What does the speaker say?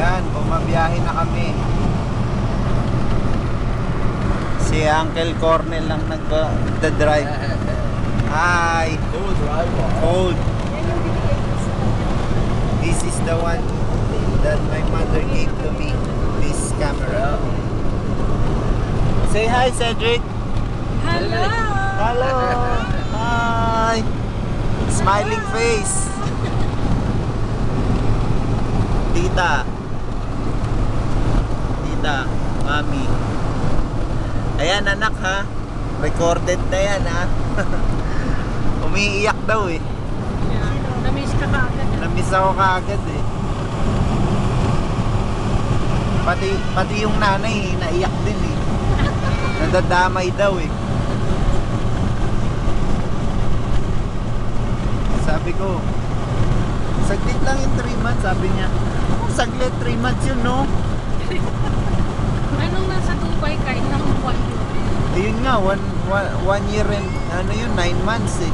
Yan, bumabiyahe na kami. Si Uncle Cornel lang nagda-drive. Hi! Cool driver. Cold. This is the one that my mother gave to me. This camera. Say hi, Cedric. Hello! Hello. Hi. Smiling face. Tita. Tita. Mami. Ayan anak ha. Recorded na yan ha. Umiiyak daw eh. Namiss ka kaagad. Namiss ako kaagad eh. Pati yung nanay naiyak din eh. Nadadamay daw eh. Sabi ko, saglit lang yung 3 months, sabi niya. Oh, saglit, 3 months yun, no? Anong nasa Dubai ka? Ilang buwan yun? Ayun nga, one year and, ano yun, 9 months eh.